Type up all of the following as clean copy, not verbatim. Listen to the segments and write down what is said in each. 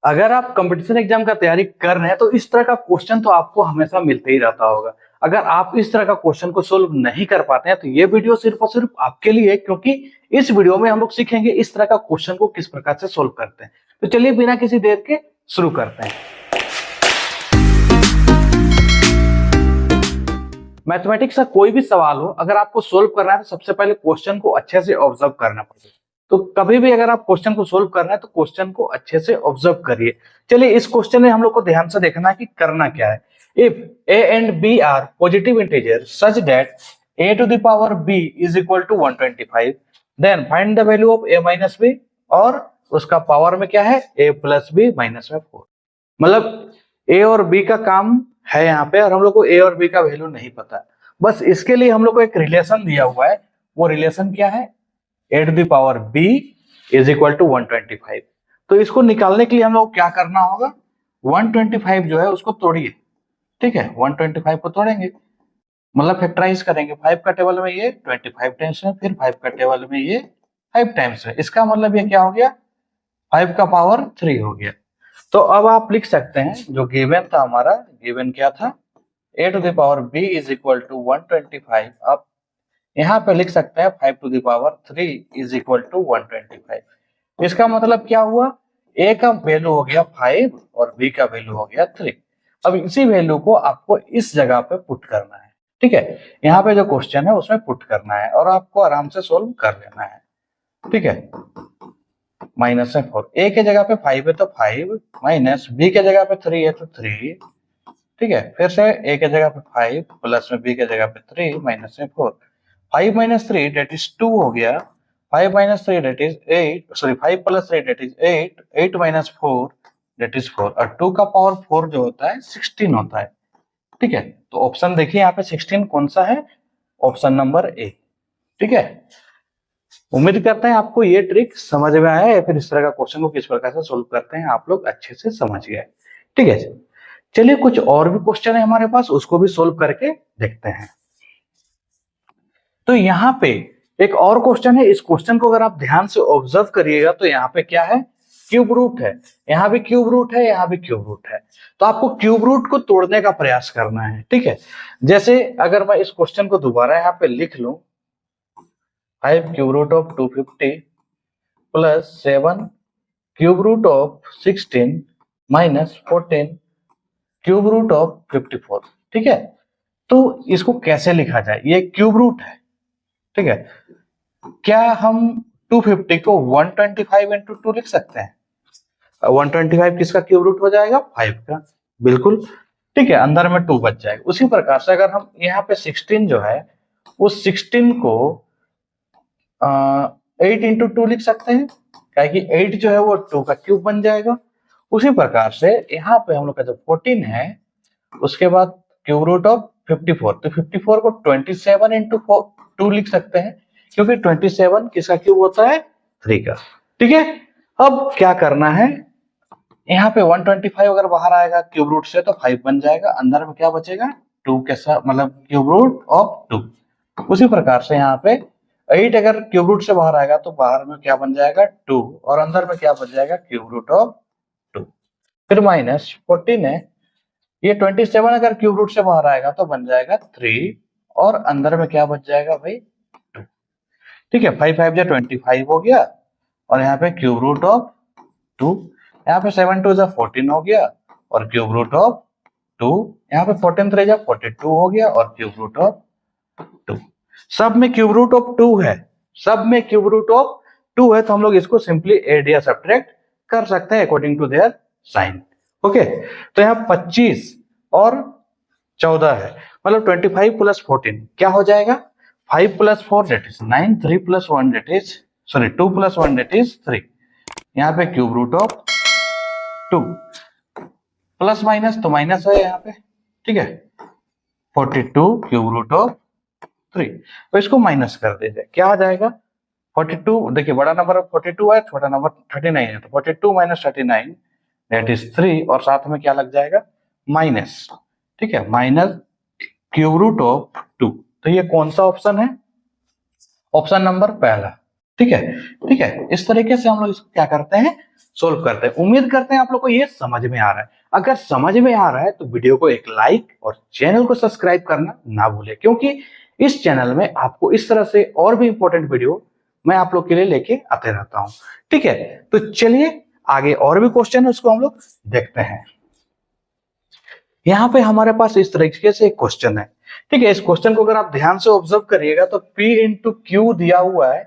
अगर आप competition exam का तैयारी कर रहे हैं तो इस तरह का क्वेश्चन तो आपको हमेशा मिलते ही रहता होगा। अगर आप इस तरह का क्वेश्चन को सोल्व नहीं कर पाते हैं तो ये वीडियो सिर्फ और सिर्फ आपके लिए है, क्योंकि इस वीडियो में हम लोग सीखेंगे इस तरह का क्वेश्चन को किस प्रकार से सोल्व करते हैं। तो चलिए बिना किसी देर के शुरू करते हैं। मैथमेटिक्स का कोई भी सवाल हो, अगर आपको सोल्व करना है तो सबसे पहले क्वेश्चन को अच्छे से ऑब्जर्व करना पड़ेगा। तो कभी भी अगर आप क्वेश्चन को सोल्व कर रहे हैं तो क्वेश्चन को अच्छे से ऑब्जर्व करिए। चलिए इस क्वेश्चन में हम लोग को ध्यान से देखना है कि करना क्या है। If a and b are positive integers such that a to the power b is equal to 125, then find the value of a minus b, और उसका पावर में क्या है a plus b minus में 4। मतलब a और b का काम है यहाँ पे, और हम लोग को a और b का वैल्यू नहीं पता। बस इसके लिए हम लोग को एक रिलेशन दिया हुआ है। वो रिलेशन क्या है, a to the power b is equal to 125। तो इसको निकालने के लिए हम लोग क्या करना होगा, 125 जो है उसको तोड़िए। ठीक है, 125 को तोड़ेंगे मतलब फैक्टराइज करेंगे। 5 का टेबल में ये 25 टाइम्स में, फिर 5 का टेबल में ये 5 टाइम्स में। इसका मतलब ये क्या हो गया, 5 का पावर 3 हो गया। तो अब आप लिख सकते हैं जो गिवन था हमारा, गिवन क्या था, a to the power b is equal to 125। अब यहाँ पे लिख सकते हैं 5 to the power 3 is equal to 125। इसका मतलब क्या हुआ, a का वैल्यू हो गया 5 और b का वैल्यू हो गया 3। अब इसी वैल्यू को आपको इस जगह पे पुट करना है। ठीक है, यहाँ पे जो क्वेश्चन है उसमें पुट करना है और आपको आराम से सोल्व कर लेना है। ठीक है, माइनस है 4, a के जगह पे 5 है तो 5, माइनस b के जगह पे 3 है तो 3। ठीक है, फिर से a के जगह पे 5 प्लस में b के जगह पे 3 माइनस में 4। 5 माइनस 3 डेट इज 2 हो गया। 5 minus 3 that is 8, sorry 5 plus 3 that is 8, 8 minus 4 that is 4, और 2 का पावर 4 जो होता है 16 होता है। ठीक है, तो ऑप्शन देखिए यहाँ पे 16 कौन सा है, ऑप्शन नंबर ए। ठीक है, उम्मीद करते हैं आपको ये ट्रिक समझ में आया है, फिर इस तरह का क्वेश्चन को किस प्रकार से सोल्व करते हैं आप लोग अच्छे से समझ गए। ठीक है, चलिए कुछ और भी क्वेश्चन है हमारे पास, उसको भी सोल्व करके देखते हैं। तो यहाँ पे एक और क्वेश्चन है। इस क्वेश्चन को अगर आप ध्यान से ऑब्जर्व करिएगा तो यहाँ पे क्या है, क्यूब रूट है। यहाँ भी क्यूब रूट है, यहाँ भी क्यूब रूट है। तो आपको क्यूब रूट को तोड़ने का प्रयास करना है। ठीक है, जैसे अगर मैं इस क्वेश्चन को दोबारा यहाँ पे लिख लूं, 5 cube root of 250 plus 7 cube root of 16 minus 14 cube root of 54। ठीक है, तो इसको कैसे लिखा जाए, ये क्यूब रूट है। ठीक है, क्या हम 250 को 125 इंटू 2 लिख सकते हैं? 125 किसका क्यूब रूट हो जाएगा, 5 का, बिल्कुल। ठीक है, अंदर में 2 बच जाएगा। उसी प्रकार से अगर हम यहाँ पे 16 जो है उस 16 को 8 इंटू 2 लिख सकते हैं, क्या कि 8 जो है वो 2 का क्यूब बन जाएगा। उसी प्रकार से यहाँ पे हम लोग का जो 14 है उसके बाद क्यूब रूट ऑफ 54, तो 54 को 27 इंटू 2 लिख सकते हैं, क्योंकि 27 किसका क्यूब होता है, 3 का। ठीक है, अब क्या करना है, यहाँ पे 125 अगर बाहर आएगा क्यूब रूट से तो 5 बन जाएगा, अंदर में क्या बचेगा, 2 के साथ, मतलब क्यूब रूट ऑफ 2। उसी प्रकार से यहाँ पे 8 अगर क्यूब रूट से बाहर आएगा तो बाहर में क्या बन जाएगा, 2, और अंदर में क्या बच जाएगा, क्यूब रूट ऑफ 2। फिर माइनस 14 है, ये 27 अगर क्यूब रूट से बाहर आएगा तो बन जाएगा 3, और अंदर में क्या बच जाएगा भाई, 2। ठीक है, 5 5 जा 25 हो गया, और यहाँ पे क्यूब रूट ऑफ 2, यहाँ पे 7 2 जा 14 हो गया, और क्यूब रूट ऑफ 2, यहाँ पे 14 3 जा 42 हो गया, और क्यूब रूट ऑफ 2। सब में क्यूब रूट ऑफ 2 है, सब में क्यूब रूट ऑफ 2 है, तो हम लोग इसको सिंपली एड या सब्ट्रैक्ट कर सकते हैं according to their sign. Okay, तो यहाँ 25 और 14 है, मतलब 25 प्लस 14 क्या हो जाएगा, 5 plus 4 that is 9, 3 plus 1 that is, sorry 2 plus 1 that is 3। यहाँ पे cube root of 2, plus minus तो माइनस है यहाँ पे। ठीक है, 42 क्यूब रूट ऑफ 3, तो इसको माइनस कर दीजिए, क्या आ जाएगा, 42, देखिए बड़ा नंबर 42 है, छोटा नंबर 39 है, तो 42 माइनस 39 दैट इज 3, और साथ में क्या लग जाएगा, माइनस। ठीक है, माइनस क्यूब रूट ऑफ 2। तो ये कौन सा ऑप्शन है, ऑप्शन नंबर पहला। ठीक है, ठीक है। इस तरीके से हम लोग इसको क्या करते हैं, सोल्व करते हैं। उम्मीद करते हैं आप लोग को ये समझ में आ रहा है। अगर समझ में आ रहा है तो वीडियो को एक लाइक और चैनल को सब्सक्राइब करना ना भूले, क्योंकि इस चैनल में आपको इस तरह से और भी इंपॉर्टेंट वीडियो मैं आप लोग के लिए लेके आते रहता हूं। ठीक है, तो चलिए आगे और भी क्वेश्चन है उसको हम लोग देखते हैं। यहाँ पे हमारे पास इस तरीके से एक क्वेश्चन है। ठीक है, इस क्वेश्चन को अगर आप ध्यान से ऑब्जर्व करिएगा तो P इंटू क्यू दिया हुआ है।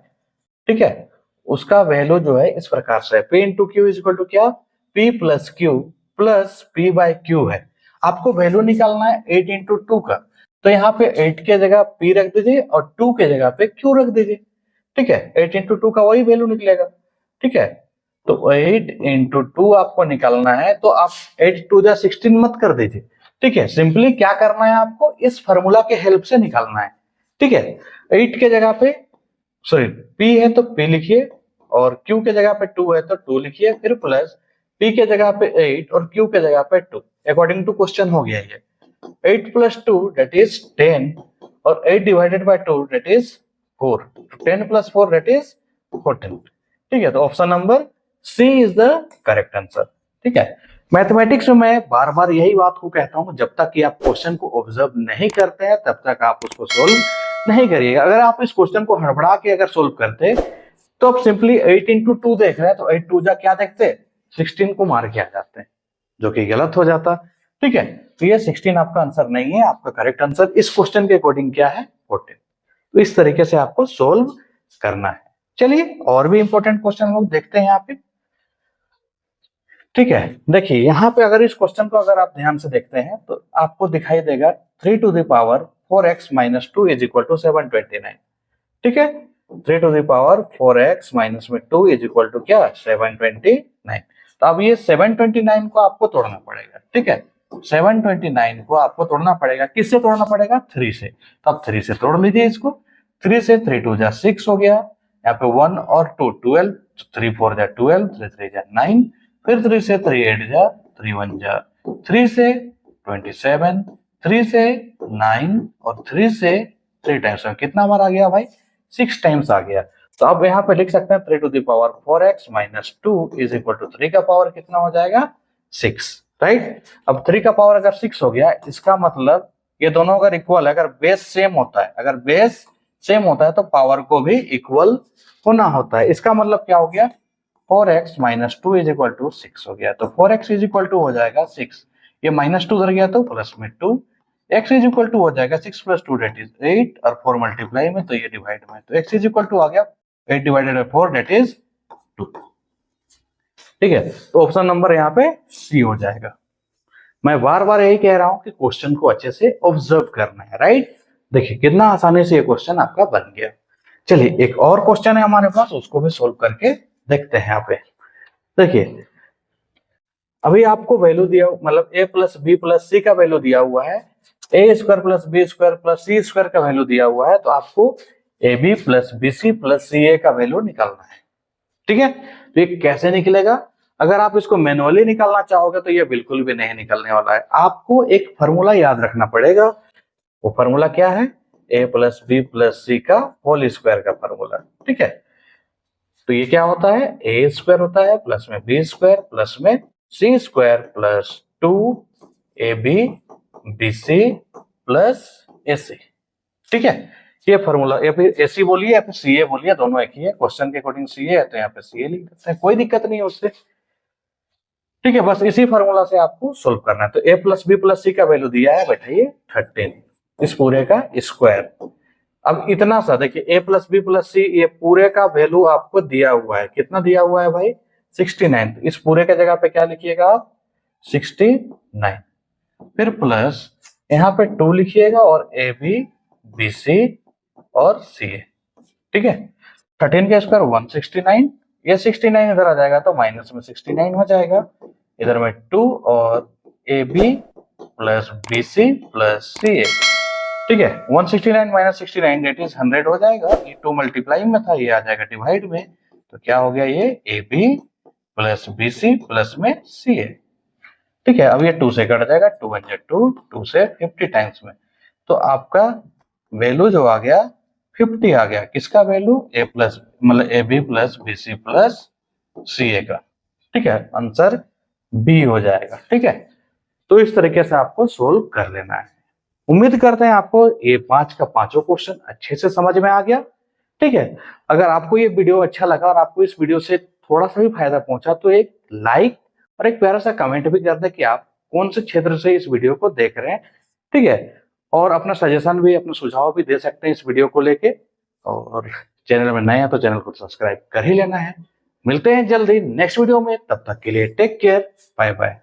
ठीक है, उसका वैल्यू जो है इस प्रकार से P into Q is equal to क्या, P plus Q plus P by Q है। आपको वैल्यू निकालना है 8 इंटू टू का, तो यहाँ पे 8 के जगह P रख दीजिए और 2 के जगह पे Q रख दीजिए। ठीक है, 8 इंटू टू का वही वैल्यू निकलेगा। ठीक है, तो 8 इंटू टू आपको निकालना है, तो आप 8 टू जा 16 मत कर दीजिए। ठीक है, सिंपली क्या करना है आपको, इस फॉर्मूला के हेल्प से निकालना है। ठीक है, 8 के जगह पे सॉरी P है तो P लिखिए, और Q के जगह पे 2 है तो 2 लिखिए, फिर प्लस P के जगह पे 8 और Q के जगह पे 2, अकॉर्डिंग टू क्वेश्चन हो गया ये। 8 प्लस 2 दैट इज 10 और 8 divided by 2 that is 4, 10 plus 4 that is 14। ठीक है, तो option number C is the correct answer. ठीक है, मैथमेटिक्स में मैं बार बार यही बात को कहता हूं, जब तक कि आप क्वेश्चन को ऑब्जर्व नहीं करते हैं तब तक आप उसको सोल्व नहीं करिएगा। अगर आप इस क्वेश्चन को हड़बड़ा के अगर सोल्व करते तो आप सिंपली 8 इंटू टू देख रहे हैं तो 8 टू जा क्या देखते, 16 को मार के आ जाते हैं, जो कि गलत हो जाता। ठीक है, तो ये 16 आपका आंसर नहीं है, आपका करेक्ट आंसर इस क्वेश्चन के अकॉर्डिंग क्या है, 14। तो इस तरीके से आपको सोल्व करना है। चलिए और भी इंपॉर्टेंट क्वेश्चन लोग देखते हैं यहाँ पे। ठीक है, देखिए यहाँ पे अगर इस क्वेश्चन को अगर आप ध्यान से देखते हैं तो आपको दिखाई देगा 3 to the power 4x minus 2 is equal to 729। ठीक है, 3 to the power 4x minus में 2 इज इक्वल टू क्या, 729। तो अब ये 729 को आपको तोड़ना पड़ेगा। ठीक है, 729 को आपको तोड़ना पड़ेगा, किससे तोड़ना पड़ेगा, 3 से। तो आप 3 से तोड़ लीजिए इसको। 3 से 3 टू जा 6 हो गया, यहाँ पे 1 और 2 12, 3 4 जा 12, 3 3 जा 9, फिर 3 से 3 8 जा 3 1 जा 3 से 27, 3 से 9 और 3 से 3 टाइम्स कितना बार आ गया भाई, 6 टाइम्स आ गया। तो अब यहाँ पे लिख सकते हैं 3 to the power 4x minus 2 is equal to 3 का पावर कितना हो जाएगा, 6। राइट, अब 3 का पावर अगर 6 हो गया, इसका मतलब ये दोनों अगर इक्वल है, अगर बेस सेम होता है, अगर बेस सेम होता है तो पावर को भी इक्वल होना होता है। इसका मतलब क्या हो गया, 4x minus 2 is equal to 6 हो गया। तो 4x इज इक्वल टू हो जाएगा 6, ये माइनस 2 उधर गया तो प्लस में 2, x इज इक्वल टू हो जाएगा 6 प्लस 2 डेट इज 8, और 4 मल्टीप्लाई में तो ये डिवाइड में, तो x इज इक्वल टू आ गया 8 डिवाइडेड बाय 4 डेट इज 2। ठीक है, तो ऑप्शन नंबर यहाँ पे सी हो जाएगा। मैं बार बार यही कह रहा हूं कि क्वेश्चन को अच्छे से ऑब्जर्व करना है। राइट, देखिए कितना आसानी से ये क्वेश्चन आपका बन गया। चलिए एक और क्वेश्चन है हमारे पास, उसको भी सोल्व करके देखते हैं। यहाँ पे देखिए अभी आपको वैल्यू दिया, मतलब a plus B plus C का वैल्यू दिया हुआ है, A square plus B square plus C square का वैल्यू दिया हुआ है, तो आपको A B plus B C plus C A का वैल्यू निकालना है। ठीक है, तो ये कैसे निकलेगा, अगर आप इसको मैनुअली निकालना चाहोगे तो ये बिल्कुल भी नहीं निकलने वाला है। आपको एक फॉर्मूला याद रखना पड़ेगा। वो फॉर्मूला क्या है, ए प्लस बी प्लस सी का होल स्क्वायर का फॉर्मूला। ठीक है, तो ये क्या होता है, ए स्क्वायर होता है प्लस में बी स्क्वायर प्लस में C square plus 2 A B B C plus A C. ठीक है, ये फॉर्मूला, या फिर ए सी बोलिए या फिर सी ए बोलिए, दोनों एक ही है। क्वेश्चन के अकॉर्डिंग सी ए है तो यहाँ पे सी ए लिख देते हैं, कोई दिक्कत नहीं है उससे। ठीक है, बस इसी फॉर्मूला से आपको सोल्व करना है। तो ए प्लस बी प्लस सी का वैल्यू दिया है बैठाइए 13, इस पूरे का स्क्वायर। अब इतना सा देखिए, ए प्लस बी प्लस सी, ये पूरे का वैल्यू आपको दिया हुआ है, कितना दिया हुआ है भाई, 69। इस पूरे के जगह पे क्या लिखिएगा आप, 69, फिर प्लस यहाँ पे 2 लिखिएगा और ए बी बी सी और सी ए। ठीक है, 13 का स्क्वायर 169, ये 69 इधर आ जाएगा तो माइनस में 69 हो जाएगा, इधर में 2 और A B plus B C plus C A. ठीक है, 169 माइनस 69 डेट इज 100 हो जाएगा। ये 2 मल्टीप्लाई में था, ये आ जाएगा डिवाइड में, तो क्या हो गया, ये A B plus B C plus में सी ए। ठीक है, अब ये 2 से कट जाएगा, 2 1 2, 2 से 50 टाइम्स में, तो आपका वैल्यू जो आ गया 50 आ गया, किसका वैल्यू, ए प्लस मतलब A B plus B C plus C A का। ठीक है, आंसर बी हो जाएगा। ठीक है, तो इस तरीके से आपको सोल्व कर लेना है। उम्मीद करते हैं आपको ये 5 का पांचों क्वेश्चन अच्छे से समझ में आ गया। ठीक है, अगर आपको ये वीडियो अच्छा लगा और आपको इस वीडियो से थोड़ा सा भी फायदा पहुंचा तो एक लाइक और एक प्यारा सा कमेंट भी कर दें कि आप कौन से क्षेत्र से इस वीडियो को देख रहे हैं। ठीक है, और अपना सजेशन भी, अपना सुझाव भी दे सकते हैं इस वीडियो को लेके। और चैनल में नए हैं तो चैनल को सब्सक्राइब कर ही लेना है। मिलते हैं जल्दी नेक्स्ट वीडियो में, तब तक के लिए टेक केयर, बाय बाय।